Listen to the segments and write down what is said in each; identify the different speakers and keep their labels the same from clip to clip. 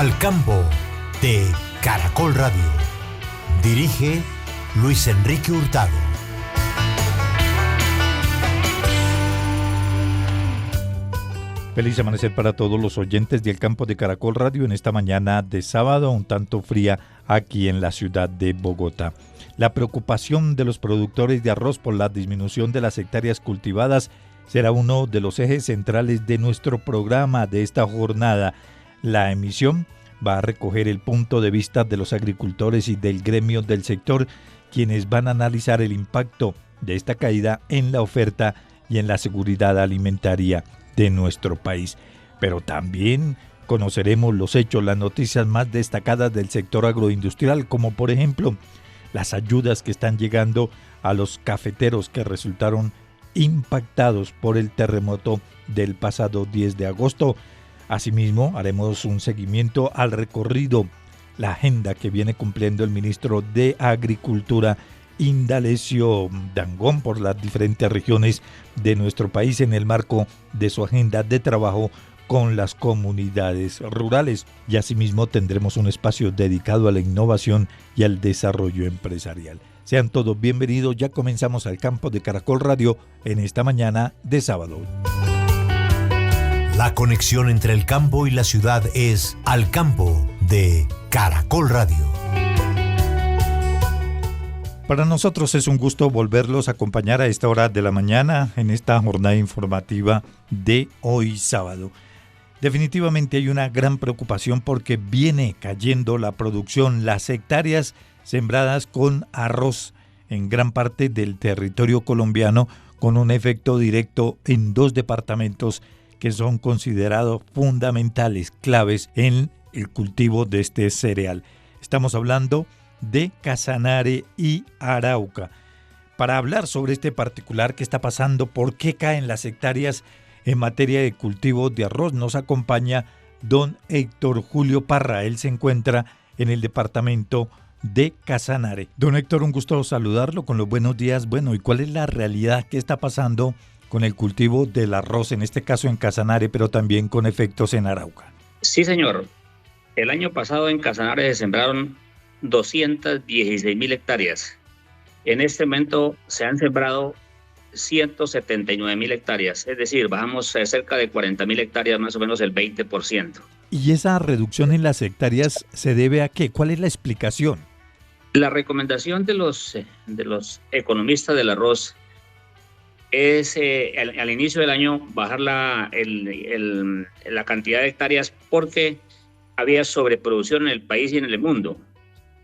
Speaker 1: Al campo de Caracol Radio. Dirige Luis Enrique Hurtado.
Speaker 2: Feliz amanecer para todos los oyentes del campo de Caracol Radio en esta mañana de sábado, un tanto fría aquí en la ciudad de Bogotá. La preocupación de los productores de arroz por la disminución de las hectáreas cultivadas será uno de los ejes centrales de nuestro programa de esta jornada. La emisión va a recoger el punto de vista de los agricultores y del gremio del sector, quienes van a analizar el impacto de esta caída en la oferta y en la seguridad alimentaria de nuestro país. Pero también conoceremos los hechos, las noticias más destacadas del sector agroindustrial, como por ejemplo las ayudas que están llegando a los cafeteros que resultaron impactados por el terremoto del pasado 10 de agosto. Asimismo, haremos un seguimiento al recorrido, la agenda que viene cumpliendo el ministro de Agricultura, Indalecio Dangond, por las diferentes regiones de nuestro país en el marco de su agenda de trabajo con las comunidades rurales. Y asimismo tendremos un espacio dedicado a la innovación y al desarrollo empresarial. Sean todos bienvenidos, ya comenzamos Al Campo de Caracol Radio en esta mañana de sábado.
Speaker 1: La conexión entre el campo y la ciudad es Al Campo de Caracol Radio.
Speaker 2: Para nosotros es un gusto volverlos a acompañar a esta hora de la mañana en esta jornada informativa de hoy sábado. Definitivamente hay una gran preocupación porque viene cayendo la producción, las hectáreas sembradas con arroz en gran parte del territorio colombiano, con un efecto directo en dos departamentos que son considerados fundamentales, claves en el cultivo de este cereal. Estamos hablando de Casanare y Arauca. Para hablar sobre este particular, qué está pasando, por qué caen las hectáreas en materia de cultivo de arroz, nos acompaña don Héctor Julio Parra. Él se encuentra en el departamento de Casanare. Don Héctor, un gusto saludarlo, con los buenos días. Bueno, ¿y cuál es la realidad? ¿Qué está pasando con el cultivo del arroz, en este caso en Casanare, pero también con efectos en Arauca?
Speaker 3: Sí, señor. El año pasado en Casanare se sembraron 216.000 hectáreas. En este momento se han sembrado 179.000 hectáreas, es decir, bajamos cerca de 40.000 hectáreas, más o menos el 20%.
Speaker 2: ¿Y esa reducción en las hectáreas se debe a qué? ¿Cuál es la explicación?
Speaker 3: La recomendación de los economistas del arroz es al inicio del año bajar la cantidad de hectáreas porque había sobreproducción en el país y en el mundo.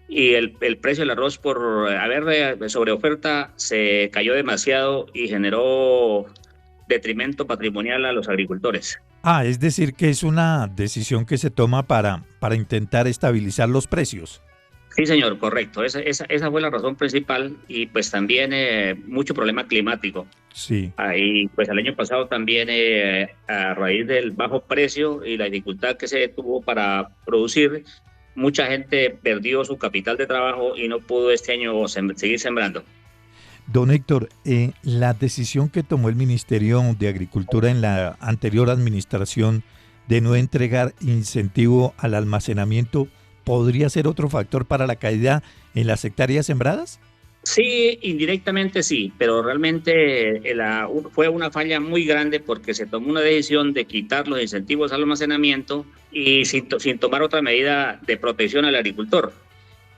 Speaker 3: Y el precio del arroz, por haber sobreoferta, se cayó demasiado y generó detrimento patrimonial a los agricultores.
Speaker 2: Es decir que es una decisión que se toma para intentar estabilizar los precios.
Speaker 3: Sí, señor, correcto. Esa fue la razón principal, y pues también mucho problema climático.
Speaker 2: Sí.
Speaker 3: Y pues el año pasado también a raíz del bajo precio y la dificultad que se tuvo para producir, mucha gente perdió su capital de trabajo y no pudo este año seguir sembrando.
Speaker 2: Don Héctor, la decisión que tomó el Ministerio de Agricultura en la anterior administración de no entregar incentivo al almacenamiento, ¿podría ser otro factor para la caída en las hectáreas sembradas?
Speaker 3: Sí, indirectamente sí, pero realmente fue una falla muy grande porque se tomó una decisión de quitar los incentivos al almacenamiento y sin tomar otra medida de protección al agricultor.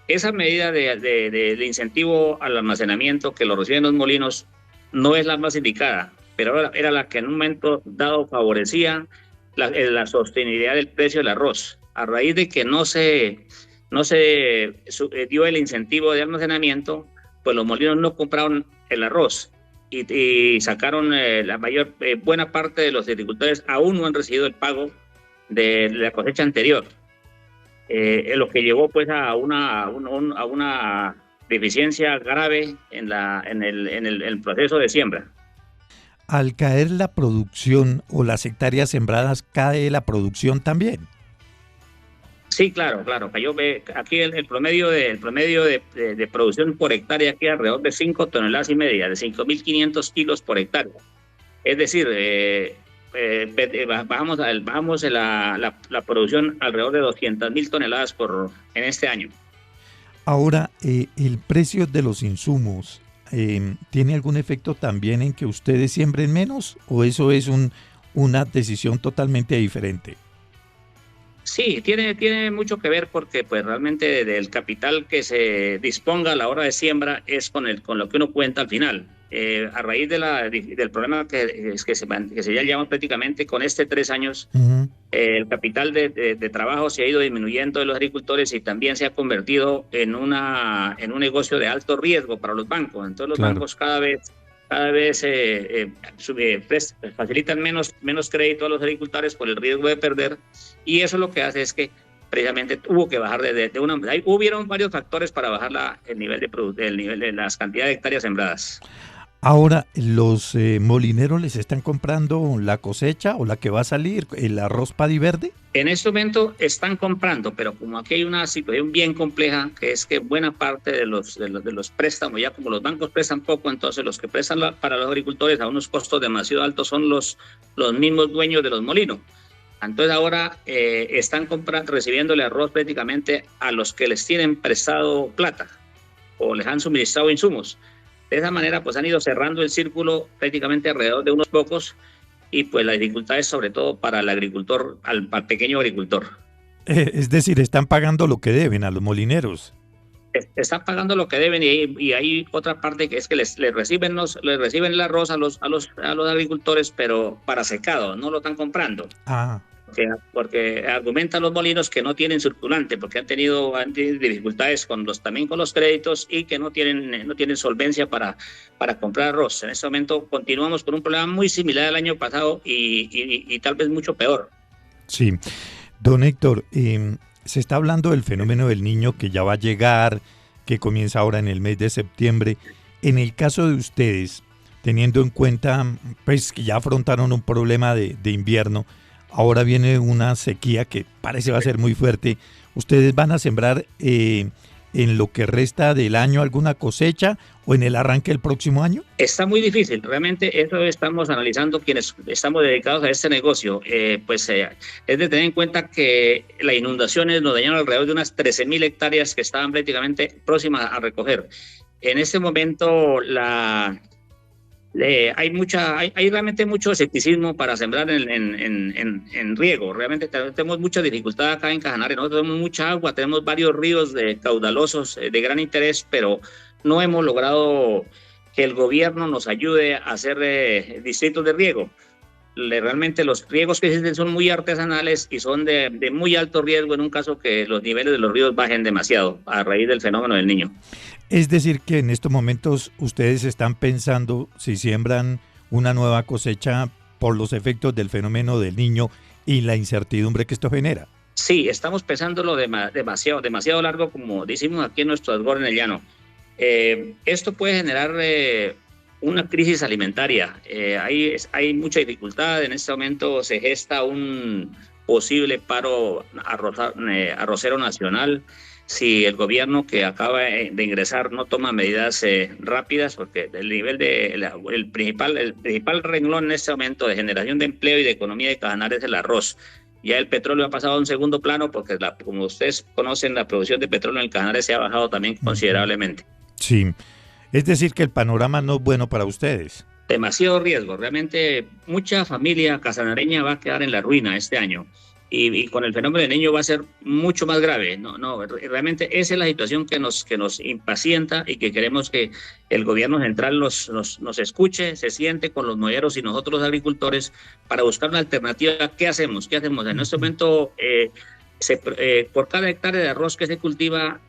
Speaker 3: Esa medida de incentivo al almacenamiento que lo reciben los molinos no es la más indicada, pero era la que en un momento dado favorecía la sostenibilidad del precio del arroz. A raíz de que no se dio el incentivo de almacenamiento, pues los molinos no compraron el arroz y sacaron buena parte de los agricultores aún no han recibido el pago de la cosecha anterior, lo que llevó pues a una deficiencia grave en el proceso de siembra.
Speaker 2: Al caer la producción o las hectáreas sembradas, ¿cae la producción también?
Speaker 3: Sí, claro. Cayó aquí el promedio de producción por hectárea aquí alrededor de 5 toneladas y media, de 5.500 kilos por hectárea. Es decir, bajamos la producción alrededor de 200.000 toneladas en este año.
Speaker 2: Ahora, el precio de los insumos, ¿tiene algún efecto también en que ustedes siembren menos o eso es una decisión totalmente diferente?
Speaker 3: Sí, tiene mucho que ver porque pues realmente el capital que se disponga a la hora de siembra es con lo que uno cuenta al final. A raíz del problema que se ya lleva prácticamente con 3 años, el capital de trabajo se ha ido disminuyendo de los agricultores y también se ha convertido en un negocio de alto riesgo para los bancos. Entonces los bancos cada vez facilitan menos crédito a los agricultores por el riesgo de perder, y eso lo que hace es que precisamente hubo que bajar hubieron varios factores para bajar el nivel de las cantidades de hectáreas sembradas.
Speaker 2: Ahora, ¿los molineros les están comprando la cosecha o la que va a salir, el arroz paddy verde?
Speaker 3: En este momento están comprando, pero como aquí hay una situación bien compleja, que es que buena parte de los préstamos, ya como los bancos prestan poco, entonces los que prestan para los agricultores a unos costos demasiado altos son los mismos dueños de los molinos. Entonces ahora están recibiéndole arroz prácticamente a los que les tienen prestado plata o les han suministrado insumos. De esa manera, pues han ido cerrando el círculo prácticamente alrededor de unos pocos, y pues la dificultad es sobre todo para el agricultor, al pequeño agricultor.
Speaker 2: Es decir, están pagando lo que deben a los molineros.
Speaker 3: Están pagando lo que deben, y hay otra parte que es que les reciben el arroz a los agricultores, pero para secado, no lo están comprando. Porque argumentan los molinos que no tienen circulante, porque han tenido dificultades también con los créditos, y que no tienen solvencia para comprar arroz. En este momento continuamos con un problema muy similar al año pasado y tal vez mucho peor.
Speaker 2: Sí. Don Héctor, se está hablando del fenómeno del Niño que ya va a llegar, que comienza ahora en el mes de septiembre. En el caso de ustedes, teniendo en cuenta pues que ya afrontaron un problema de invierno, ahora viene una sequía que parece va a ser muy fuerte. ¿Ustedes van a sembrar en lo que resta del año alguna cosecha o en el arranque del próximo año?
Speaker 3: Está muy difícil. Realmente eso estamos analizando quienes estamos dedicados a este negocio. Es de tener en cuenta que las inundaciones nos dañaron alrededor de unas 13.000 hectáreas que estaban prácticamente próximas a recoger. En este momento hay realmente mucho escepticismo para sembrar en riego. Realmente tenemos mucha dificultad acá en Casanare. Nosotros tenemos mucha agua, tenemos varios ríos caudalosos de gran interés, pero no hemos logrado que el gobierno nos ayude a hacer distritos de riego. Realmente los riegos que existen son muy artesanales y son de muy alto riesgo en un caso que los niveles de los ríos bajen demasiado a raíz del fenómeno del Niño.
Speaker 2: Es decir, que en estos momentos ustedes están pensando si siembran una nueva cosecha por los efectos del fenómeno del Niño y la incertidumbre que esto genera.
Speaker 3: Sí, estamos pensándolo demasiado largo, como decimos aquí en nuestro argot en el llano. Esto puede generar una crisis alimentaria. Hay mucha dificultad. En este momento se gesta un posible paro arrocero nacional si el gobierno que acaba de ingresar no toma medidas rápidas, porque el principal renglón en este momento de generación de empleo y de economía de Casanare es el arroz. Ya el petróleo ha pasado a un segundo plano porque, como ustedes conocen, la producción de petróleo en el Casanare se ha bajado también considerablemente.
Speaker 2: Sí, es decir que el panorama no es bueno para ustedes.
Speaker 3: Demasiado riesgo. Realmente mucha familia casanareña va a quedar en la ruina este año. Y con el fenómeno del Niño va a ser mucho más grave. Realmente esa es la situación que nos impacienta, y que queremos que el gobierno central nos escuche, se siente con los molleros y nosotros los agricultores para buscar una alternativa. ¿Qué hacemos? En este momento, por cada hectárea de arroz que se cultiva,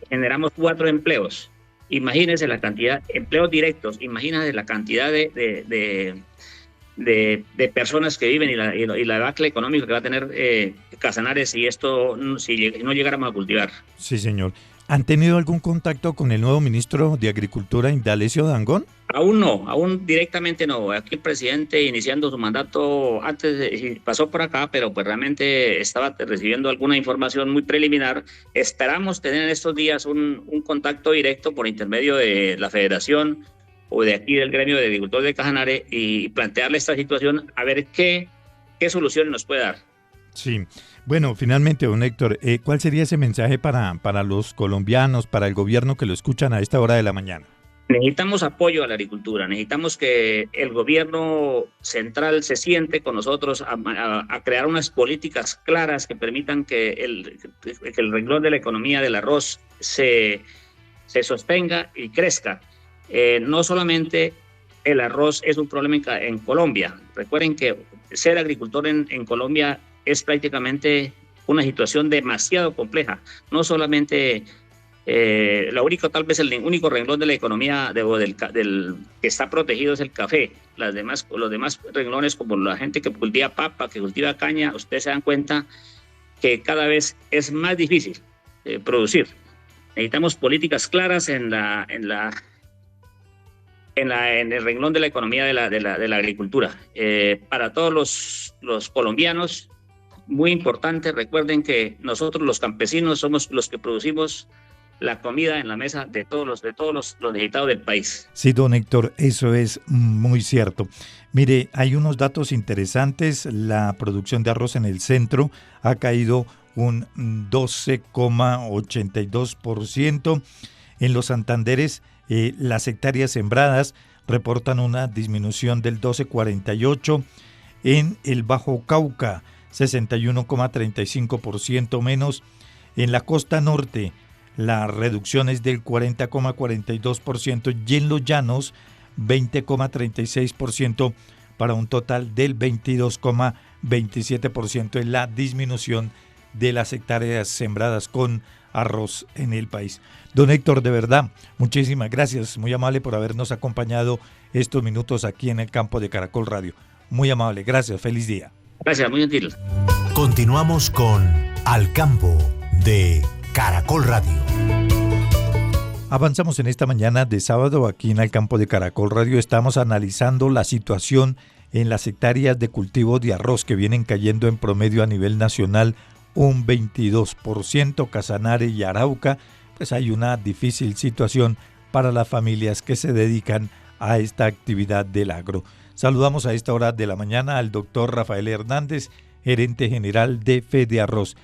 Speaker 3: generamos 4 empleos. Imagínense la cantidad de empleos directos, imagínense la cantidad de personas que viven y la debacle económica que va a tener Casanare si no llegáramos a cultivar.
Speaker 2: Sí, señor. ¿Han tenido algún contacto con el nuevo ministro de Agricultura, Indalecio Dangond?
Speaker 3: Aún directamente no. Aquí el presidente, iniciando su mandato, pasó por acá, pero pues realmente estaba recibiendo alguna información muy preliminar. Esperamos tener en estos días un contacto directo por intermedio de la Federación o de aquí del gremio de agricultores de Casanare y plantearle esta situación a ver qué solución nos puede dar.
Speaker 2: Sí, bueno, finalmente, don Héctor, ¿cuál sería ese mensaje para los colombianos, para el gobierno que lo escuchan a esta hora de la mañana?
Speaker 3: Necesitamos apoyo a la agricultura, necesitamos que el gobierno central se siente con nosotros a crear unas políticas claras que permitan que el renglón de la economía del arroz se sostenga y crezca. No solamente el arroz es un problema en Colombia. Recuerden que ser agricultor en Colombia es prácticamente una situación demasiado compleja. No solamente tal vez el único renglón de la economía que está protegido es el café. Los demás renglones, como la gente que cultiva papa, que cultiva caña, ustedes se dan cuenta que cada vez es más difícil producir. Necesitamos políticas claras en el renglón de la economía de la agricultura. Para todos los colombianos, muy importante, recuerden que nosotros los campesinos somos los que producimos la comida en la mesa de todos los necesitados del país.
Speaker 2: Sí, don Héctor, eso es muy cierto. Mire, hay unos datos interesantes. La producción de arroz en el centro ha caído un 12,82%. En los Santanderes, las hectáreas sembradas reportan una disminución del 12,48%. En el Bajo Cauca, 61,35% menos. En la costa norte, la reducción es del 40,42% y en los llanos 20,36% para un total del 22,27% en la disminución de las hectáreas sembradas con arroz en el país. Don Héctor, de verdad, muchísimas gracias, muy amable por habernos acompañado estos minutos aquí en el campo de Caracol Radio. Muy amable, gracias, feliz día.
Speaker 3: Gracias, muy gentil.
Speaker 1: Continuamos con Al Campo de Caracol Radio.
Speaker 2: Avanzamos en esta mañana de sábado aquí en el campo de Caracol Radio. Estamos analizando la situación en las hectáreas de cultivo de arroz que vienen cayendo en promedio a nivel nacional un 22%. Casanare y Arauca, pues hay una difícil situación para las familias que se dedican a esta actividad del agro. Saludamos a esta hora de la mañana al doctor Rafael Hernández, gerente general de Fede Arroz.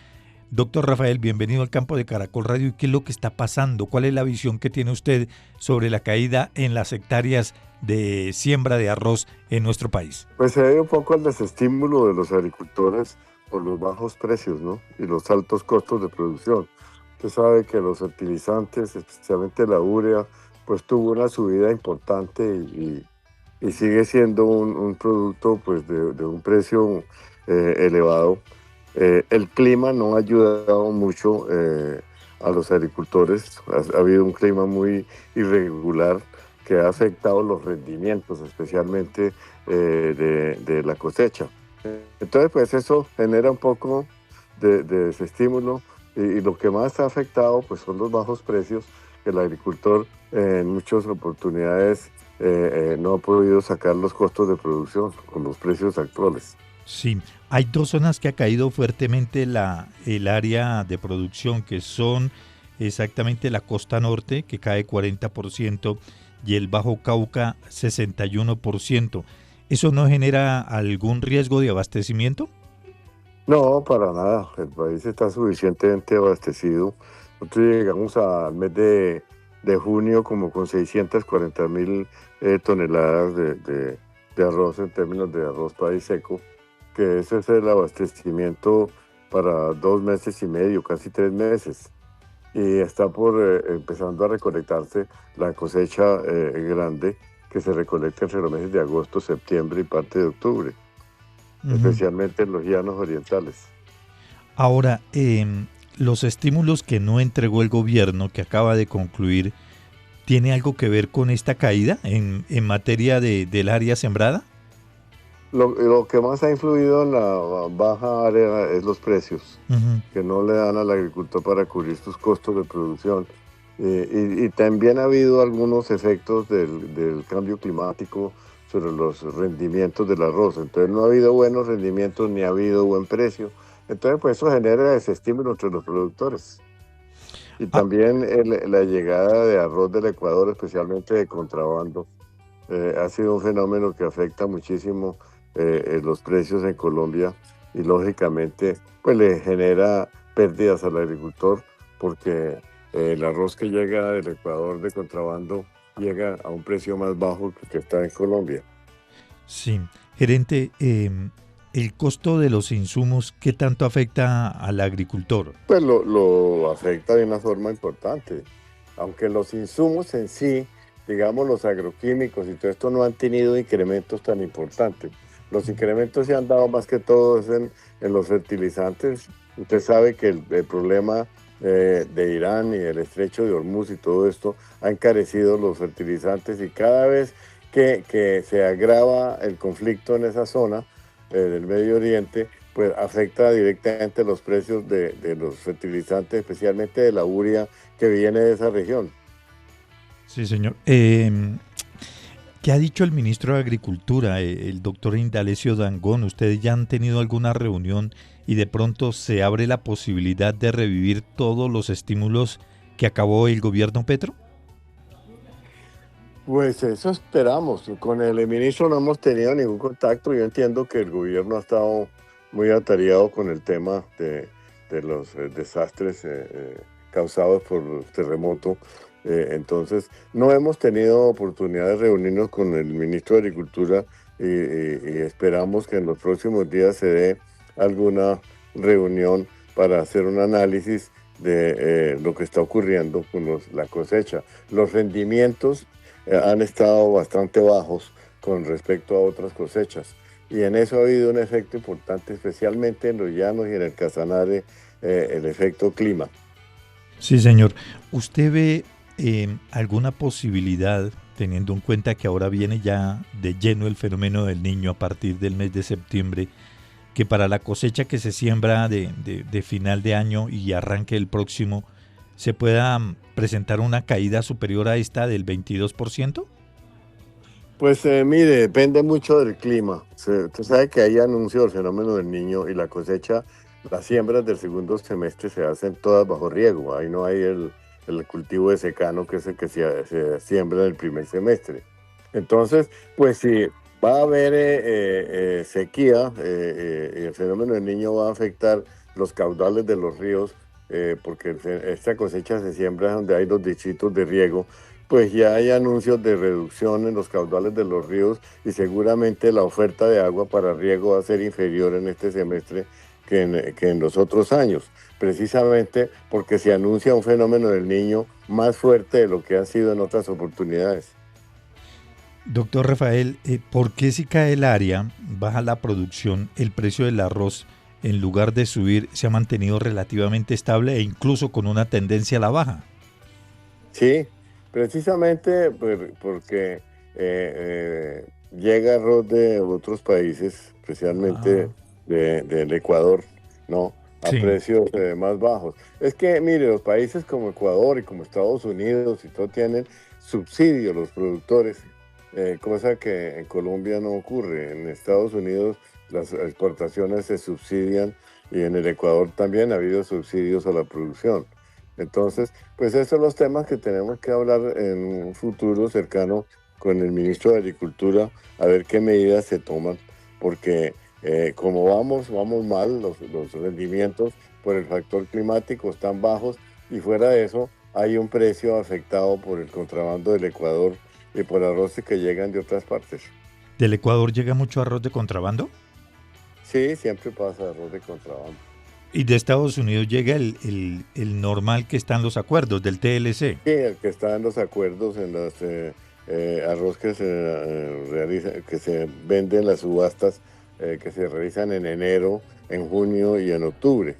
Speaker 2: Doctor Rafael, bienvenido al campo de Caracol Radio. ¿Y qué es lo que está pasando? ¿Cuál es la visión que tiene usted sobre la caída en las hectáreas de siembra de arroz en nuestro país?
Speaker 4: Pues se debe un poco al desestímulo de los agricultores por los bajos precios, ¿no? Y los altos costos de producción. Usted sabe que los fertilizantes, especialmente la urea, pues tuvo una subida importante y sigue siendo un producto pues de un precio elevado. El clima no ha ayudado mucho a los agricultores. Ha habido un clima muy irregular que ha afectado los rendimientos, especialmente de la cosecha. Entonces, pues eso genera un poco de desestímulo y lo que más ha afectado pues son los bajos precios, que el agricultor en muchas oportunidades no ha podido sacar los costos de producción con los precios actuales.
Speaker 2: Sí, hay dos zonas que ha caído fuertemente el área de producción, que son exactamente la costa norte, que cae 40%, y el Bajo Cauca 61%. ¿Eso no genera algún riesgo de abastecimiento?
Speaker 4: No, para nada. El país está suficientemente abastecido. Nosotros llegamos al mes de junio como con 640,000 toneladas de arroz en términos de arroz país seco, que ese es el abastecimiento para 2 meses y medio, casi 3 meses. Y está empezando a recolectarse la cosecha grande, que se recolecta entre los meses de agosto, septiembre y parte de octubre, especialmente en los llanos orientales.
Speaker 2: Ahora, los estímulos que no entregó el gobierno, que acaba de concluir, ¿tiene algo que ver con esta caída en materia del área sembrada?
Speaker 4: Lo que más ha influido en la baja área es los precios, que no le dan al agricultor para cubrir sus costos de producción. Y también ha habido algunos efectos del cambio climático sobre los rendimientos del arroz. Entonces no ha habido buenos rendimientos ni ha habido buen precio. Entonces pues eso genera desestímulo entre los productores. Y también la llegada de arroz del Ecuador, especialmente de contrabando, ha sido un fenómeno que afecta muchísimo los precios en Colombia y lógicamente pues le genera pérdidas al agricultor porque el arroz que llega del Ecuador de contrabando llega a un precio más bajo que el que está en Colombia.
Speaker 2: Sí, gerente, el costo de los insumos, ¿qué tanto afecta al agricultor?
Speaker 4: Pues lo afecta de una forma importante, aunque los insumos en sí, digamos los agroquímicos y todo esto no han tenido incrementos tan importantes. Los incrementos se han dado más que todo en los fertilizantes. Usted sabe que el problema de Irán y el estrecho de Hormuz y todo esto ha encarecido los fertilizantes y cada vez que se agrava el conflicto en esa zona del Medio Oriente, pues afecta directamente los precios de los fertilizantes, especialmente de la urea que viene de esa región.
Speaker 2: Sí, señor. ¿Qué ha dicho el ministro de Agricultura, el doctor Indalecio Dangond? ¿Ustedes ya han tenido alguna reunión y de pronto se abre la posibilidad de revivir todos los estímulos que acabó el gobierno Petro?
Speaker 4: Pues eso esperamos. Con el ministro no hemos tenido ningún contacto. Yo entiendo que el gobierno ha estado muy atareado con el tema de los desastres causados por el terremoto. Entonces, no hemos tenido oportunidad de reunirnos con el ministro de Agricultura y esperamos que en los próximos días se dé alguna reunión para hacer un análisis de lo que está ocurriendo con la cosecha. Los rendimientos han estado bastante bajos con respecto a otras cosechas y en eso ha habido un efecto importante, especialmente en los llanos y en el Casanare, el efecto clima.
Speaker 2: Sí, señor. ¿Usted ve alguna posibilidad, teniendo en cuenta que ahora viene ya de lleno el fenómeno del Niño a partir del mes de septiembre, que para la cosecha que se siembra de final de año y arranque el próximo, se pueda presentar una caída superior a esta del 22%?
Speaker 4: Pues mire, depende mucho del clima. Usted sabe que hay anuncios del fenómeno del Niño y la cosecha, las siembras del segundo semestre se hacen todas bajo riego. Ahí no hay el cultivo de secano que es el que se siembra en el primer semestre. Entonces, pues si va a haber sequía, el fenómeno del Niño va a afectar los caudales de los ríos, porque esta cosecha se siembra donde hay los distritos de riego, pues ya hay anuncios de reducción en los caudales de los ríos y seguramente la oferta de agua para riego va a ser inferior en este semestre que en los otros años, precisamente porque se anuncia un fenómeno del Niño más fuerte de lo que ha sido en otras oportunidades.
Speaker 2: Doctor Rafael, ¿por qué si cae el área, baja la producción, el precio del arroz, en lugar de subir, se ha mantenido relativamente estable e incluso con una tendencia a la baja?
Speaker 4: Sí, precisamente porque llega arroz de otros países, especialmente del Ecuador, ¿no? A
Speaker 2: Sí.
Speaker 4: precios más bajos. Es que, mire, los países como Ecuador y como Estados Unidos y todo tienen subsidios los productores, cosa que en Colombia no ocurre. En Estados Unidos las exportaciones se subsidian y en el Ecuador también ha habido subsidios a la producción. Entonces, pues esos son los temas que tenemos que hablar en un futuro cercano con el ministro de Agricultura, a ver qué medidas se toman, porque como vamos mal, los rendimientos por el factor climático están bajos y fuera de eso hay un precio afectado por el contrabando del Ecuador y por arroces que llegan de otras partes.
Speaker 2: ¿Del Ecuador llega mucho arroz de contrabando?
Speaker 4: Sí, siempre pasa arroz de contrabando.
Speaker 2: ¿Y de Estados Unidos llega el normal que está en los acuerdos del TLC?
Speaker 4: Sí, el que está en los acuerdos, en los arroz que se realiza, que se venden en las subastas, que se realizan en enero, en junio y en octubre.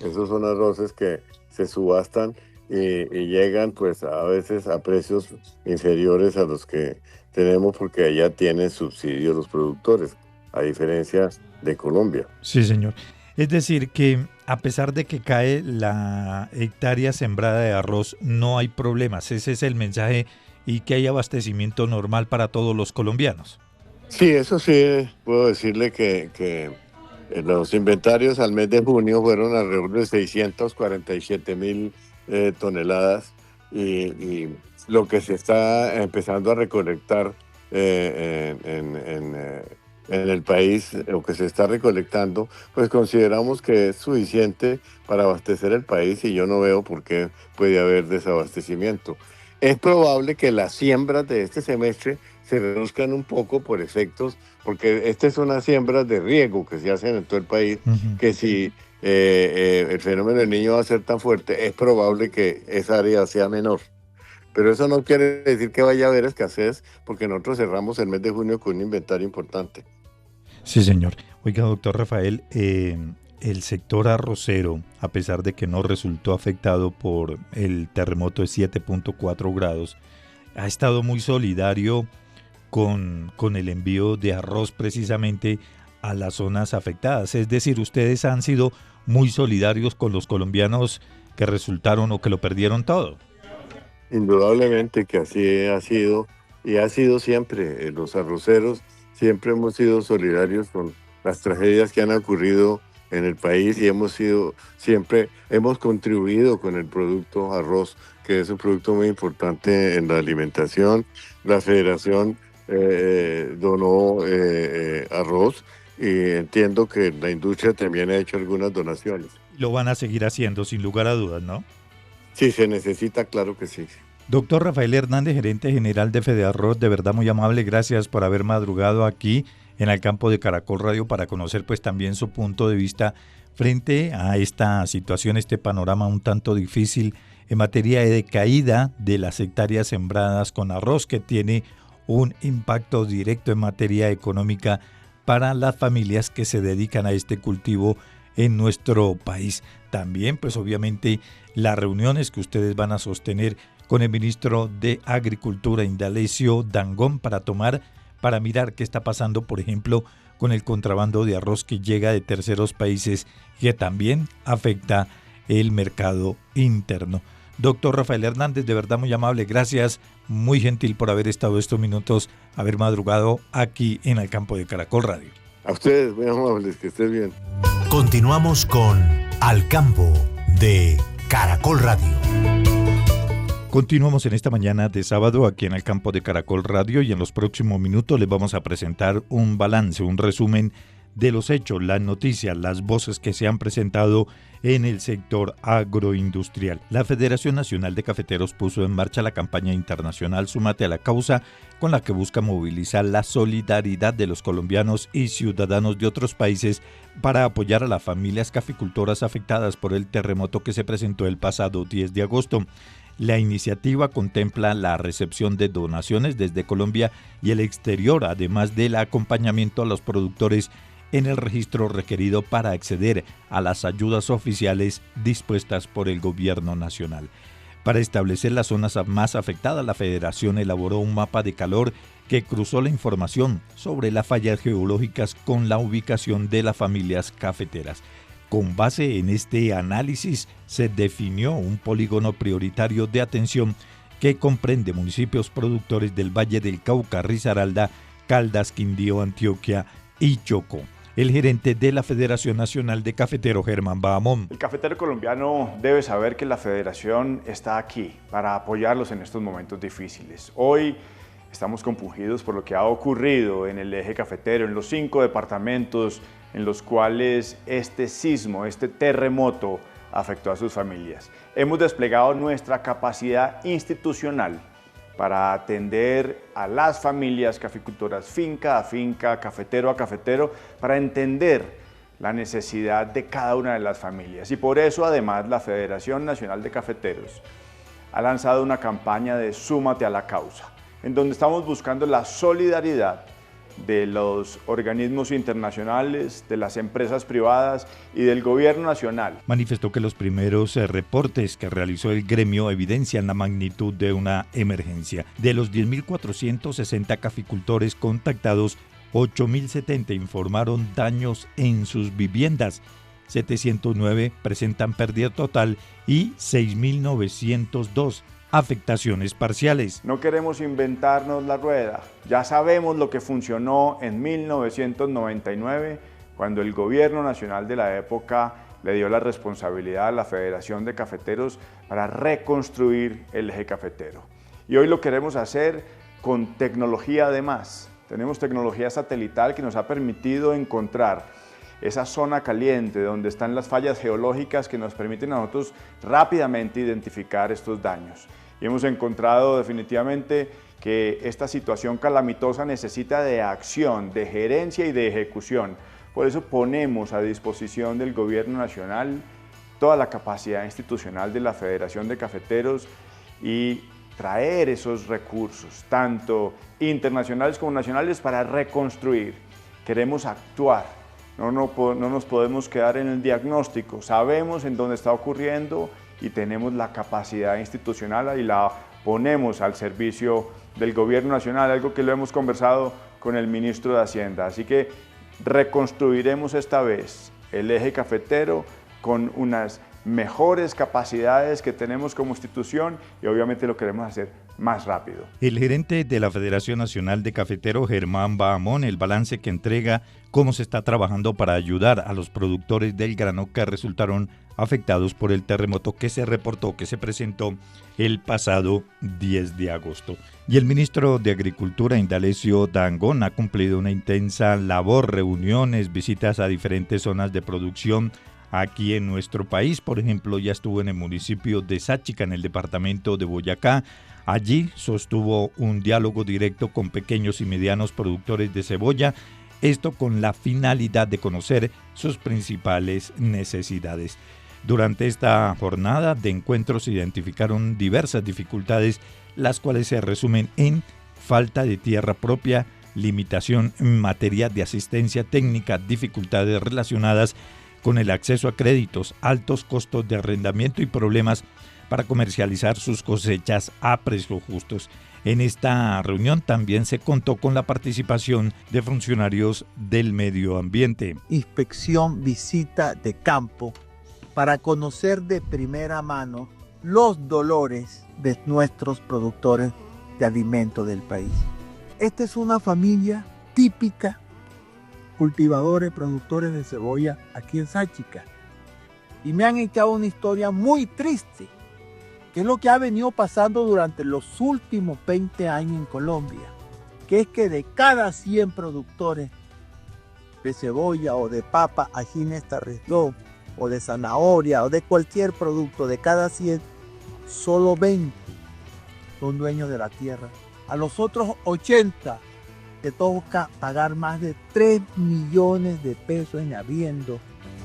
Speaker 4: Esos son arroces que se subastan y llegan pues a veces a precios inferiores a los que tenemos porque allá tienen subsidios los productores, a diferencia de Colombia.
Speaker 2: Sí, señor. Es decir, que a pesar de que cae la hectárea sembrada de arroz, no hay problemas. Ese es el mensaje y que hay abastecimiento normal para todos los colombianos.
Speaker 4: Sí, eso sí, puedo decirle que los inventarios al mes de junio fueron alrededor de 647,000 toneladas y lo que se está empezando a recolectar en el país o que se está recolectando, pues consideramos que es suficiente para abastecer el país y yo no veo por qué puede haber desabastecimiento. Es probable que las siembras de este semestre se reduzcan un poco por efectos, porque estas son unas siembras de riego que se hacen en todo el país, que si el fenómeno del Niño va a ser tan fuerte, es probable que esa área sea menor. Pero eso no quiere decir que vaya a haber escasez, porque nosotros cerramos el mes de junio con un inventario importante.
Speaker 2: Sí, señor. Oiga, doctor Rafael, el sector arrocero, a pesar de que no resultó afectado por el terremoto de 7.4 grados, ha estado muy solidario con el envío de arroz precisamente a las zonas afectadas. Es decir, ustedes han sido muy solidarios con los colombianos que resultaron o que lo perdieron todo.
Speaker 4: Indudablemente que así ha sido y ha sido siempre. Los arroceros siempre hemos sido solidarios con las tragedias que han ocurrido en el país y siempre hemos contribuido con el producto arroz, que es un producto muy importante en la alimentación. La Federación donó arroz y entiendo que la industria también ha hecho algunas donaciones.
Speaker 2: Lo van a seguir haciendo sin lugar a dudas, ¿no?
Speaker 4: Sí, se necesita, claro que sí.
Speaker 2: Doctor Rafael Hernández, gerente general de Fedearroz, de verdad muy amable, gracias por haber madrugado aquí en el campo de Caracol Radio para conocer pues también su punto de vista frente a esta situación, este panorama un tanto difícil en materia de caída de las hectáreas sembradas con arroz, que tiene un impacto directo en materia económica para las familias que se dedican a este cultivo en nuestro país. También pues obviamente las reuniones que ustedes van a sostener con el ministro de Agricultura, Indalecio Dangond, para mirar qué está pasando, por ejemplo, con el contrabando de arroz que llega de terceros países, que también afecta el mercado interno. Doctor Rafael Hernández, de verdad muy amable, gracias, muy gentil por haber estado estos minutos, haber madrugado aquí en el campo de Caracol Radio.
Speaker 4: A ustedes, muy amables, que estén bien.
Speaker 1: Continuamos con Al Campo de Caracol Radio.
Speaker 2: Continuamos en esta mañana de sábado aquí en el campo de Caracol Radio y en los próximos minutos les vamos a presentar un balance, un resumen de los hechos, las noticias, las voces que se han presentado en el sector agroindustrial. La Federación Nacional de Cafeteros puso en marcha la campaña internacional Súmate a la Causa, con la que busca movilizar la solidaridad de los colombianos y ciudadanos de otros países para apoyar a las familias caficultoras afectadas por el terremoto que se presentó el pasado 10 de agosto. La iniciativa contempla la recepción de donaciones desde Colombia y el exterior, además del acompañamiento a los productores en el registro requerido para acceder a las ayudas oficiales dispuestas por el gobierno nacional. Para establecer las zonas más afectadas, la Federación elaboró un mapa de calor que cruzó la información sobre las fallas geológicas con la ubicación de las familias cafeteras. Con base en este análisis, se definió un polígono prioritario de atención que comprende municipios productores del Valle del Cauca, Risaralda, Caldas, Quindío, Antioquia y Chocó. El gerente de la Federación Nacional de Cafeteros, Germán Bahamón.
Speaker 5: El cafetero colombiano debe saber que la Federación está aquí para apoyarlos en estos momentos difíciles. Hoy estamos compungidos por lo que ha ocurrido en el eje cafetero, en los 5 departamentos en los cuales este sismo, este terremoto afectó a sus familias. Hemos desplegado nuestra capacidad institucional para atender a las familias caficultoras finca a finca, cafetero a cafetero, para entender la necesidad de cada una de las familias. Y por eso, además, la Federación Nacional de Cafeteros ha lanzado una campaña de Súmate a la Causa, en donde estamos buscando la solidaridad de los organismos internacionales, de las empresas privadas y del gobierno nacional.
Speaker 2: Manifestó que los primeros reportes que realizó el gremio evidencian la magnitud de una emergencia. De los 10.460 caficultores contactados, 8.070 informaron daños en sus viviendas, 709 presentan pérdida total y 6.902 afectaciones parciales.
Speaker 5: No queremos inventarnos la rueda. Ya sabemos lo que funcionó en 1999, cuando el gobierno nacional de la época le dio la responsabilidad a la Federación de Cafeteros para reconstruir el eje cafetero. Y hoy lo queremos hacer con tecnología además. Tenemos tecnología satelital que nos ha permitido encontrar esa zona caliente donde están las fallas geológicas que nos permiten a nosotros rápidamente identificar estos daños. Y hemos encontrado definitivamente que esta situación calamitosa necesita de acción, de gerencia y de ejecución. Por eso ponemos a disposición del Gobierno Nacional toda la capacidad institucional de la Federación de Cafeteros y traer esos recursos, tanto internacionales como nacionales, para reconstruir. Queremos actuar, no nos podemos quedar en el diagnóstico, sabemos en dónde está ocurriendo y tenemos la capacidad institucional y la ponemos al servicio del Gobierno Nacional, algo que lo hemos conversado con el ministro de Hacienda. Así que reconstruiremos esta vez el eje cafetero con unas mejores capacidades que tenemos como institución y obviamente lo queremos hacer más rápido.
Speaker 2: El gerente de la Federación Nacional de Cafeteros, Germán Bahamón, el balance que entrega cómo se está trabajando para ayudar a los productores del grano que resultaron afectados por el terremoto que se reportó, que se presentó el pasado 10 de agosto. Y el ministro de Agricultura, Indalecio Dangond, ha cumplido una intensa labor, reuniones, visitas a diferentes zonas de producción aquí en nuestro país. Por ejemplo, ya estuvo en el municipio de Sáchica, en el departamento de Boyacá. Allí sostuvo un diálogo directo con pequeños y medianos productores de cebolla, esto con la finalidad de conocer sus principales necesidades. Durante esta jornada de encuentros se identificaron diversas dificultades, las cuales se resumen en falta de tierra propia, limitación en materia de asistencia técnica, dificultades relacionadas con el acceso a créditos, altos costos de arrendamiento y problemas para comercializar sus cosechas a precios justos. En esta reunión también se contó con la participación de funcionarios del medio ambiente.
Speaker 6: Inspección, visita de campo para conocer de primera mano los dolores de nuestros productores de alimentos del país. Esta es una familia típica, cultivadores, productores de cebolla aquí en Sáchica. Y me han echado una historia muy triste, que es lo que ha venido pasando durante los últimos 20 años en Colombia, que es que de cada 100 productores de cebolla o de papa, ají Nestarreslo, o de zanahoria o de cualquier producto, de cada 100, solo 20 son dueños de la tierra. A los otros 80 te toca pagar más de 3 millones de pesos en arriendo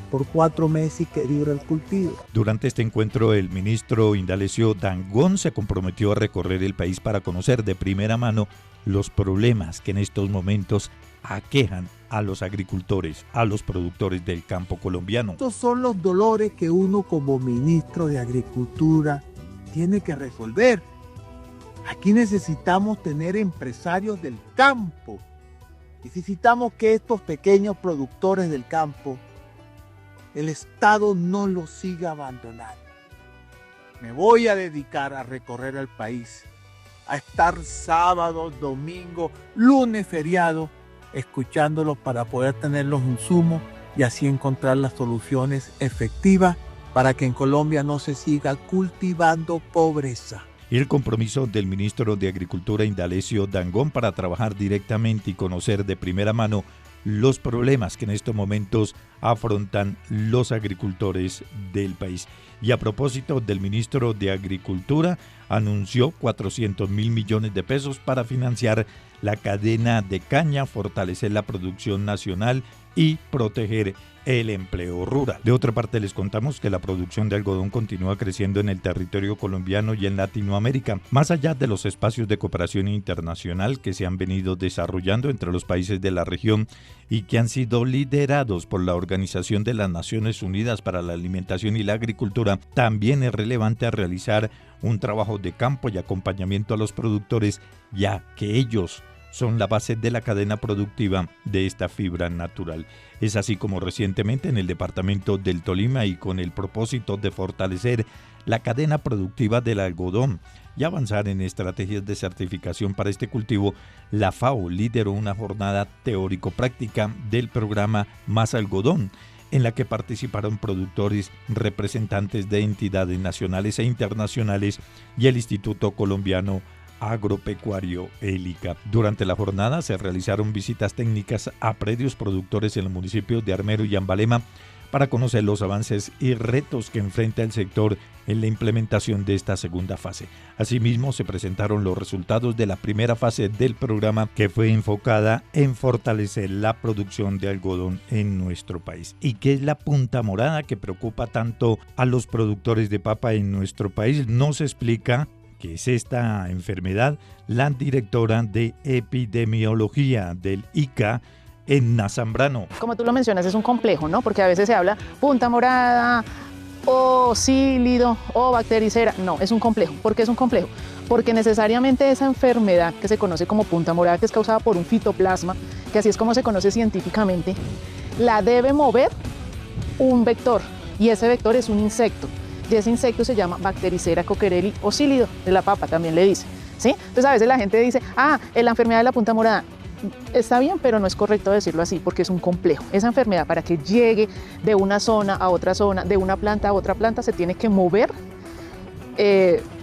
Speaker 6: por 4 meses que dura el cultivo.
Speaker 2: Durante este encuentro, el ministro Indalecio Dangond se comprometió a recorrer el país para conocer de primera mano los problemas que en estos momentos aquejan a los agricultores, a los productores del campo colombiano.
Speaker 6: Estos son los dolores que uno como ministro de Agricultura tiene que resolver. Aquí necesitamos tener empresarios del campo. Necesitamos que estos pequeños productores del campo, el Estado no los siga abandonando. Me voy a dedicar a recorrer el país, a estar sábado, domingo, lunes, feriado, escuchándolos para poder tener los insumos y así encontrar las soluciones efectivas para que en Colombia no se siga cultivando pobreza.
Speaker 2: Y el compromiso del ministro de Agricultura, Indalecio Dangond, para trabajar directamente y conocer de primera mano los problemas que en estos momentos afrontan los agricultores del país. Y a propósito del ministro de Agricultura, anunció 400.000 millones de pesos para financiar la cadena de caña, fortalecer la producción nacional y proteger el empleo rural. De otra parte, les contamos que la producción de algodón continúa creciendo en el territorio colombiano y en Latinoamérica, más allá de los espacios de cooperación internacional que se han venido desarrollando entre los países de la región y que han sido liderados por la Organización de las Naciones Unidas para la Alimentación y la Agricultura. También es relevante realizar un trabajo de campo y acompañamiento a los productores, ya que ellos son la base de la cadena productiva de esta fibra natural. Es así como recientemente en el departamento del Tolima, y con el propósito de fortalecer la cadena productiva del algodón y avanzar en estrategias de certificación para este cultivo, la FAO lideró una jornada teórico-práctica del programa Más Algodón, en la que participaron productores, representantes de entidades nacionales e internacionales y el Instituto Colombiano Agropecuario El ICA. Durante la jornada se realizaron visitas técnicas a predios productores en los municipios de Armero y Ambalema para conocer los avances y retos que enfrenta el sector en la implementación de esta segunda fase. Asimismo, se presentaron los resultados de la primera fase del programa, que fue enfocada en fortalecer la producción de algodón en nuestro país. ¿Y qué es la punta morada que preocupa tanto a los productores de papa en nuestro país? Nos explica qué es esta enfermedad la directora de epidemiología del ICA, Edna Zambrano.
Speaker 7: Como tú lo mencionas, es un complejo, ¿no? Porque a veces se habla punta morada, o sílido, o bactericera. No, es un complejo. ¿Por qué es un complejo? Porque necesariamente esa enfermedad que se conoce como punta morada, que es causada por un fitoplasma, que así es como se conoce científicamente, la debe mover un vector, y ese vector es un insecto. Y ese insecto se llama Bactericera coquerelli o sílido, de la papa también le dice, ¿sí? Entonces a veces la gente dice, es la enfermedad de la punta morada. Está bien, pero no es correcto decirlo así porque es un complejo. Esa enfermedad, para que llegue de una zona a otra zona, de una planta a otra planta, se tiene que mover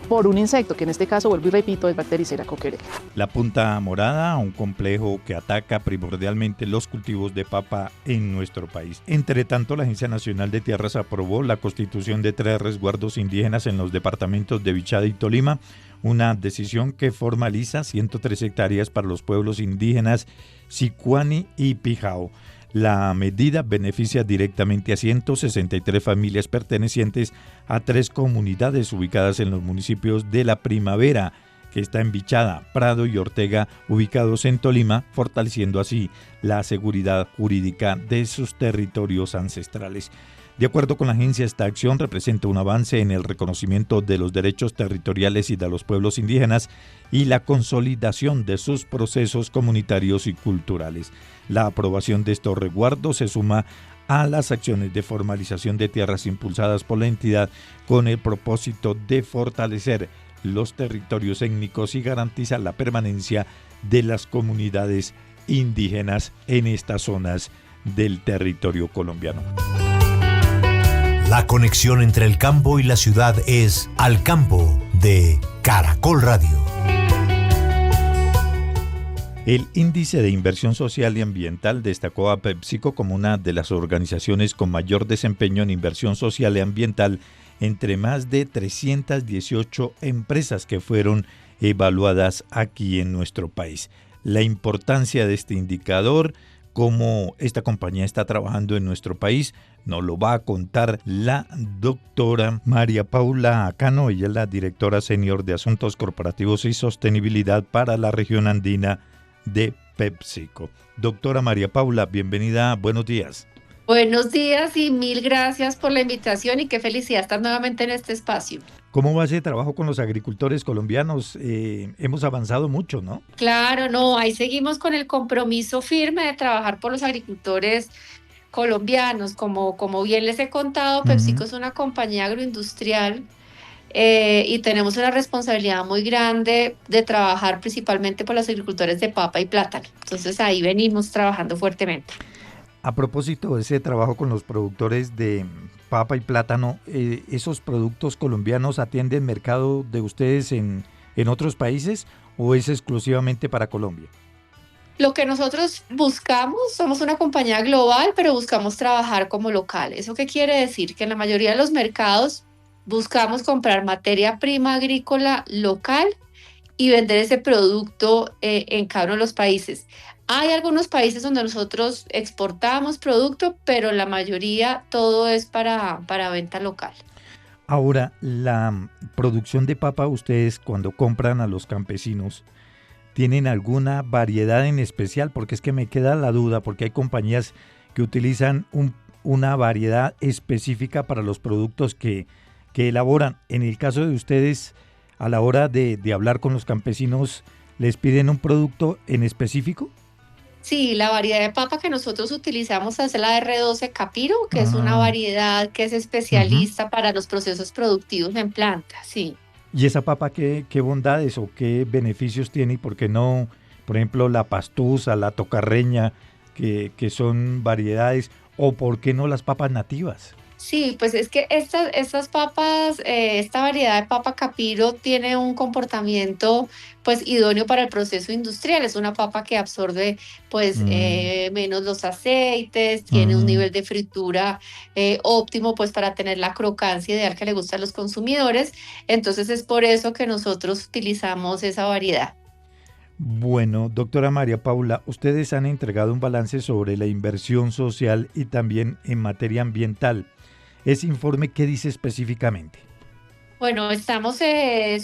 Speaker 7: por un insecto, que en este caso, vuelvo y repito, es Bactericera coquerelli.
Speaker 2: La punta morada, un complejo que ataca primordialmente los cultivos de papa en nuestro país. Entre tanto, la Agencia Nacional de Tierras aprobó la constitución de 3 resguardos indígenas en los departamentos de Bichada y Tolima, una decisión que formaliza 103 hectáreas para los pueblos indígenas Sicuani y Pijao. La medida beneficia directamente a 163 familias pertenecientes a 3 comunidades ubicadas en los municipios de La Primavera, que está en Bichada, Prado y Ortega, ubicados en Tolima, fortaleciendo así la seguridad jurídica de sus territorios ancestrales. De acuerdo con la agencia, esta acción representa un avance en el reconocimiento de los derechos territoriales y de los pueblos indígenas y la consolidación de sus procesos comunitarios y culturales. La aprobación de estos resguardos se suma a las acciones de formalización de tierras impulsadas por la entidad con el propósito de fortalecer los territorios étnicos y garantizar la permanencia de las comunidades indígenas en estas zonas del territorio colombiano.
Speaker 1: La conexión entre el campo y la ciudad es Al Campo de Caracol Radio.
Speaker 2: El Índice de Inversión Social y Ambiental destacó a PepsiCo como una de las organizaciones con mayor desempeño en inversión social y ambiental entre más de 318 empresas que fueron evaluadas aquí en nuestro país. La importancia de este indicador, cómo esta compañía está trabajando en nuestro país, nos lo va a contar la doctora María Paula Cano. Ella es la directora senior de Asuntos Corporativos y Sostenibilidad para la región andina de PepsiCo. Doctora María Paula, bienvenida, buenos días.
Speaker 8: Buenos días y mil gracias por la invitación y qué felicidad estar nuevamente en este espacio.
Speaker 2: ¿Cómo va ese trabajo con los agricultores colombianos? Hemos avanzado mucho, ¿no?
Speaker 8: Claro, no, ahí seguimos con el compromiso firme de trabajar por los agricultores colombianos. Como bien les he contado, PepsiCo es una compañía agroindustrial y tenemos una responsabilidad muy grande de trabajar principalmente por los agricultores de papa y plátano. Entonces ahí venimos trabajando fuertemente.
Speaker 2: A propósito de ese trabajo con los productores de papa y plátano, ¿esos productos colombianos atienden el mercado de ustedes en otros países o es exclusivamente para Colombia?
Speaker 8: Lo que nosotros buscamos, somos una compañía global, pero buscamos trabajar como local. ¿Eso qué quiere decir? Que en la mayoría de los mercados buscamos comprar materia prima agrícola local y vender ese producto en cada uno de los países. Hay algunos países donde nosotros exportamos producto, pero la mayoría todo es para venta local.
Speaker 2: Ahora, la producción de papa, ustedes cuando compran a los campesinos, ¿tienen alguna variedad en especial? Porque es que me queda la duda, porque hay compañías que utilizan una variedad específica para los productos que elaboran. En el caso de ustedes, a la hora de hablar con los campesinos, ¿les piden un producto en específico?
Speaker 8: Sí, la variedad de papa que nosotros utilizamos es la R12 Capiro, que es una variedad que es especialista para los procesos productivos en planta, sí.
Speaker 2: ¿Y esa papa qué bondades o qué beneficios tiene? ¿Y por qué no, por ejemplo, la pastusa, la tocarreña, que son variedades, o por qué no las papas nativas?
Speaker 8: Sí, pues es que estas papas, esta variedad de papa capiro tiene un comportamiento pues idóneo para el proceso industrial. Es una papa que absorbe pues
Speaker 2: Mm,
Speaker 8: menos los aceites, tiene un
Speaker 2: mm.
Speaker 8: nivel de fritura óptimo pues para tener la crocancia ideal que le gusta a los consumidores. Entonces es por eso que nosotros utilizamos esa variedad.
Speaker 2: Bueno, doctora María Paula, ustedes han entregado un balance sobre la inversión social y también en materia ambiental. ¿Ese informe qué dice específicamente?
Speaker 8: Bueno, estamos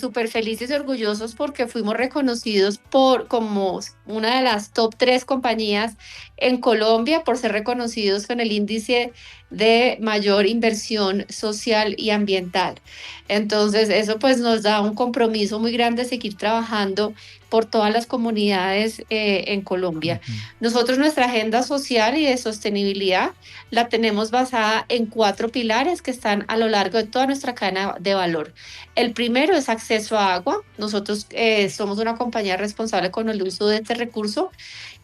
Speaker 8: súper felices y orgullosos porque fuimos reconocidos como una de las top 3 compañías en Colombia por ser reconocidos con el índice de mayor inversión social y ambiental. Entonces, eso pues nos da un compromiso muy grande de seguir trabajando por todas las comunidades en Colombia.
Speaker 2: Ujú.
Speaker 8: Nosotros nuestra agenda social y de sostenibilidad la tenemos basada en 4 pilares que están a lo largo de toda nuestra cadena de valor. El primero es acceso a agua. Nosotros somos una compañía responsable con el uso de este recurso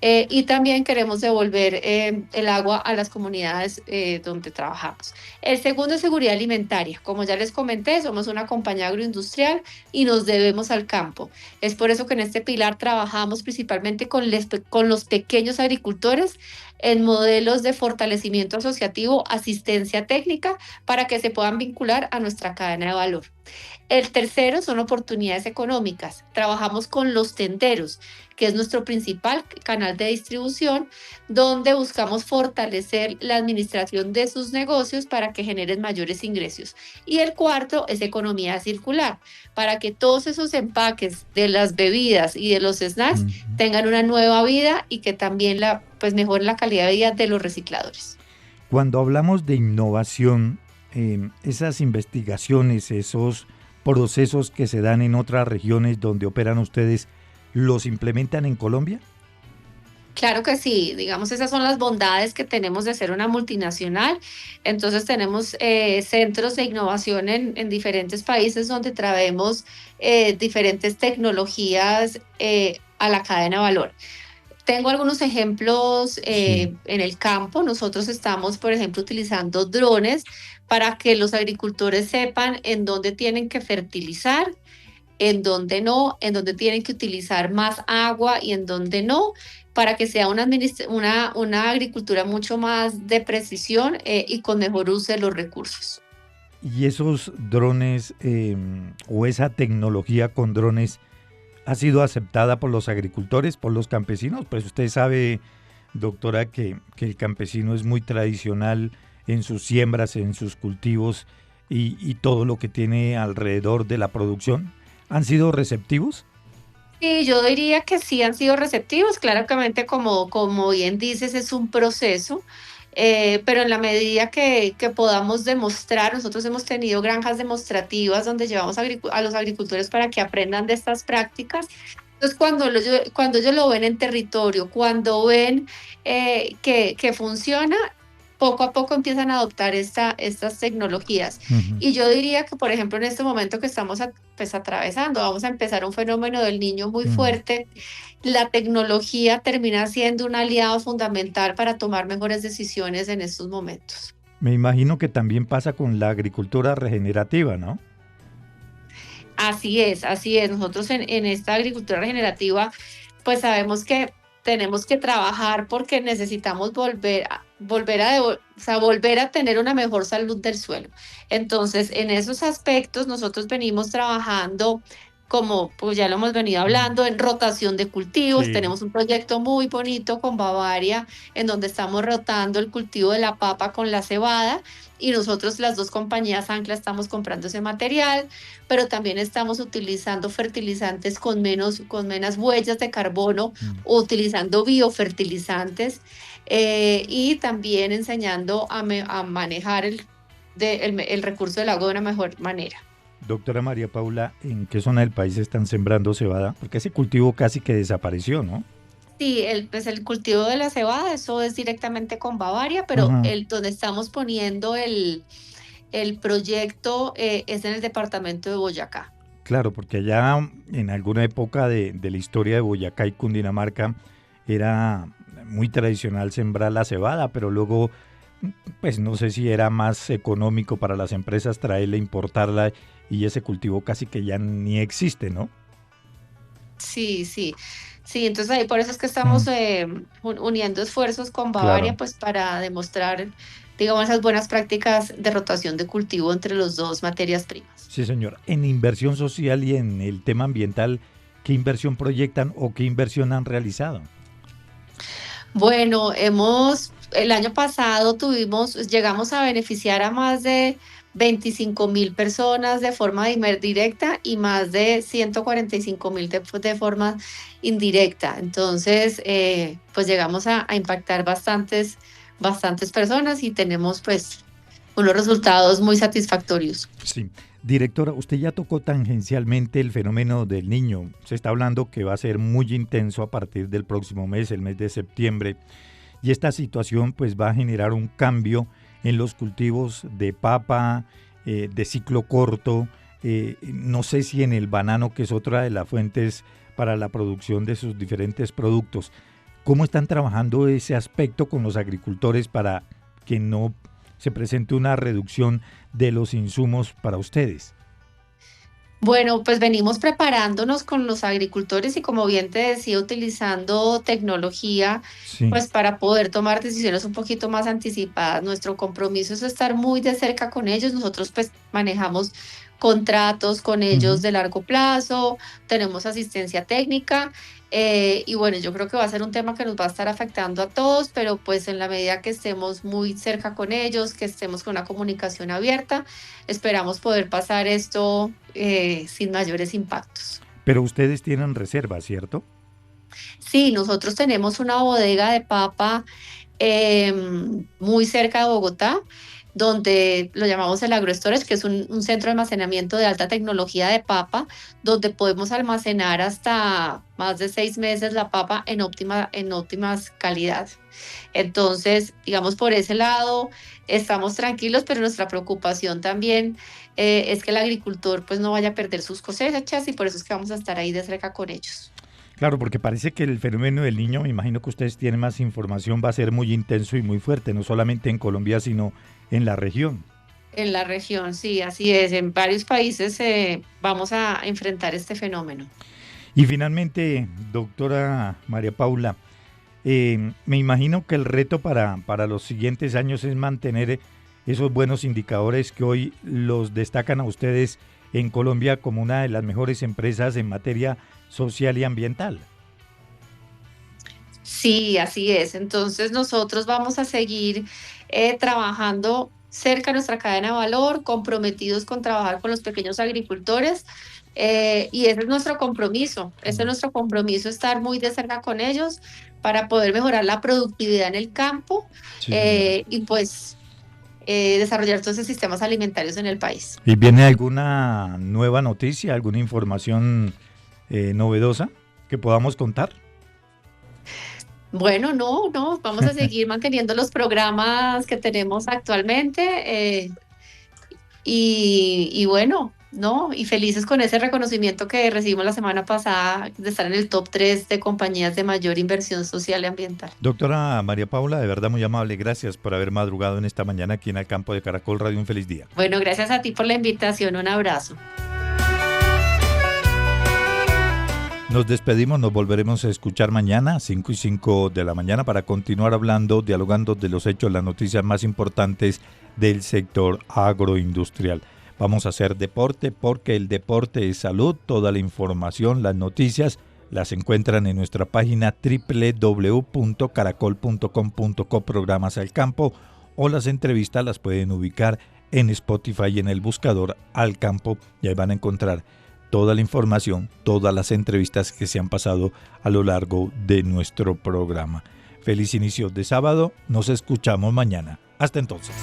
Speaker 8: y también queremos devolver el agua a las comunidades donde trabajamos. El segundo es seguridad alimentaria. Como ya les comenté, somos una compañía agroindustrial y nos debemos al campo. Es por eso que en este pilar trabajamos principalmente con los pequeños agricultores en modelos de fortalecimiento asociativo, asistencia técnica, para que se puedan vincular a nuestra cadena de valor. El tercero son oportunidades económicas. Trabajamos con los tenderos, que es nuestro principal canal de distribución, donde buscamos fortalecer la administración de sus negocios para que generen mayores ingresos. Y el cuarto es economía circular, para que todos esos empaques de las bebidas y de los snacks
Speaker 2: Ujú.
Speaker 8: tengan una nueva vida y que también pues mejoren la calidad de vida de los recicladores.
Speaker 2: Cuando hablamos de innovación, esas investigaciones, esos procesos que se dan en otras regiones donde operan ustedes, ¿los implementan en Colombia?
Speaker 8: Claro que sí, digamos, esas son las bondades que tenemos de ser una multinacional. Entonces tenemos centros de innovación en diferentes países donde traemos diferentes tecnologías a la cadena de valor. Tengo algunos ejemplos
Speaker 2: Sí.
Speaker 8: en el campo. Nosotros estamos, por ejemplo, utilizando drones para que los agricultores sepan en dónde tienen que fertilizar, en dónde no, en dónde tienen que utilizar más agua y en dónde no, para que sea una agricultura mucho más de precisión y con mejor uso de los recursos.
Speaker 2: Y esos drones o esa tecnología con drones ha sido aceptada por los agricultores, por los campesinos. Pues usted sabe, doctora, que el campesino es muy tradicional en sus siembras, en sus cultivos y todo lo que tiene alrededor de la producción. ¿Han sido receptivos?
Speaker 8: Sí, yo diría que sí han sido receptivos. Claramente, como bien dices, es un proceso, pero en la medida que podamos demostrar, nosotros hemos tenido granjas demostrativas donde llevamos a los agricultores para que aprendan de estas prácticas. Entonces, cuando ellos lo ven en territorio, cuando ven que funciona, poco a poco empiezan a adoptar estas tecnologías.
Speaker 2: Ujú.
Speaker 8: Y yo diría que, por ejemplo, en este momento que estamos pues, atravesando, vamos a empezar un fenómeno del niño muy
Speaker 2: Mm.
Speaker 8: fuerte. La tecnología termina siendo un aliado fundamental para tomar mejores decisiones en estos momentos.
Speaker 2: Me imagino que también pasa con la agricultura regenerativa, ¿no?
Speaker 8: Así es, así es. Nosotros en esta agricultura regenerativa, pues sabemos que tenemos que trabajar porque necesitamos o sea, volver a tener una mejor salud del suelo. Entonces, en esos aspectos, nosotros venimos trabajando, como pues ya lo hemos venido
Speaker 2: Mm.
Speaker 8: hablando, en rotación de cultivos.
Speaker 2: Sí.
Speaker 8: Tenemos un proyecto muy bonito con Bavaria, en donde estamos rotando el cultivo de la papa con la cebada. Y nosotros, las dos compañías Ancla, estamos comprando ese material, pero también estamos utilizando fertilizantes con menos huellas de carbono,
Speaker 2: Mm.
Speaker 8: utilizando biofertilizantes y también enseñando a manejar el recurso del agua de una mejor manera.
Speaker 2: Doctora María Paula, ¿en qué zona del país están sembrando cebada? Porque ese cultivo casi que desapareció, ¿no?
Speaker 8: Sí, pues el cultivo de la cebada, eso es directamente con Bavaria, pero
Speaker 2: Ajá.
Speaker 8: donde estamos poniendo el proyecto es en el departamento de Boyacá.
Speaker 2: Claro, porque allá en alguna época de la historia de Boyacá y Cundinamarca era muy tradicional sembrar la cebada, pero luego pues no sé si era más económico para las empresas traerla, importarla, y ese cultivo casi que ya ni existe, ¿no?
Speaker 8: Sí, sí, sí, entonces ahí por eso es que estamos uniendo esfuerzos con Bavaria,
Speaker 2: Claro.
Speaker 8: pues para demostrar, digamos, esas buenas prácticas de rotación de cultivo entre los dos materias primas.
Speaker 2: Sí, señor. En inversión social y en el tema ambiental, ¿qué inversión proyectan o qué inversión han realizado?
Speaker 8: Bueno, el año pasado llegamos a beneficiar a más de 25.000 personas de forma directa y más de 145.000 de forma indirecta. Entonces, pues llegamos a impactar bastantes personas y tenemos pues unos resultados muy satisfactorios.
Speaker 2: Sí. Directora, usted ya tocó tangencialmente el fenómeno del Niño. Se está hablando que va a ser muy intenso a partir del próximo mes, el mes de septiembre. Y esta situación pues va a generar un cambio en los cultivos de papa, de ciclo corto, no sé si en el banano, que es otra de las fuentes para la producción de sus diferentes productos. ¿Cómo están trabajando ese aspecto con los agricultores para que no se presente una reducción de los insumos para ustedes?
Speaker 8: Bueno, pues venimos preparándonos con los agricultores y como bien te decía, utilizando tecnología,
Speaker 2: Sí.
Speaker 8: pues para poder tomar decisiones un poquito más anticipadas. Nuestro compromiso es estar muy de cerca con ellos. Nosotros pues manejamos contratos con ellos
Speaker 2: Ujú.
Speaker 8: de largo plazo, tenemos asistencia técnica y bueno, yo creo que va a ser un tema que nos va a estar afectando a todos, pero pues en la medida que estemos muy cerca con ellos, que estemos con una comunicación abierta, esperamos poder pasar esto sin mayores impactos.
Speaker 2: Pero ustedes tienen reservas, ¿cierto?
Speaker 8: Sí, nosotros tenemos una bodega de papa muy cerca de Bogotá, donde lo llamamos el AgroStorage, que es un centro de almacenamiento de alta tecnología de papa, donde podemos almacenar hasta más de 6 meses la papa en óptimas calidad. Entonces, digamos, por ese lado estamos tranquilos, pero nuestra preocupación también es que el agricultor pues no vaya a perder sus cosechas y por eso es que vamos a estar ahí de cerca con ellos.
Speaker 2: Claro, porque parece que el fenómeno del Niño, me imagino que ustedes tienen más información, va a ser muy intenso y muy fuerte, no solamente en Colombia, sino en la región.
Speaker 8: En la región, sí, así es. En varios países vamos a enfrentar este fenómeno.
Speaker 2: Y finalmente, doctora María Paula, me imagino que el reto para los siguientes años es mantener esos buenos indicadores que hoy los destacan a ustedes en Colombia como una de las mejores empresas en materia social y ambiental.
Speaker 8: Sí, así es. Entonces nosotros vamos a seguir trabajando cerca de nuestra cadena de valor, comprometidos con trabajar con los pequeños agricultores y ese es nuestro compromiso. Ese es nuestro compromiso, estar muy de cerca con ellos para poder mejorar la productividad en el campo
Speaker 2: Sí, señora.
Speaker 8: y pues desarrollar todos esos sistemas alimentarios en el país.
Speaker 2: ¿Y viene alguna nueva noticia, alguna información novedosa que podamos contar?
Speaker 8: Bueno, no, vamos a seguir manteniendo los programas que tenemos actualmente y bueno, ¿no? Y felices con ese reconocimiento que recibimos la semana pasada de estar en el top 3 de compañías de mayor inversión social y ambiental.
Speaker 2: Doctora María Paula, de verdad muy amable, gracias por haber madrugado en esta mañana aquí en el campo de Caracol Radio. Un feliz día.
Speaker 8: Bueno, gracias a ti por la invitación, un abrazo.
Speaker 2: Nos despedimos, nos volveremos a escuchar mañana, 5:05 de la mañana, para continuar hablando, dialogando de los hechos, las noticias más importantes del sector agroindustrial. Vamos a hacer deporte porque el deporte es salud. Toda la información, las noticias, las encuentran en nuestra página www.caracol.com.co, programas al campo, o las entrevistas las pueden ubicar en Spotify y en el buscador Al Campo, y ahí van a encontrar toda la información, todas las entrevistas que se han pasado a lo largo de nuestro programa. Feliz inicio de sábado, nos escuchamos mañana. Hasta entonces.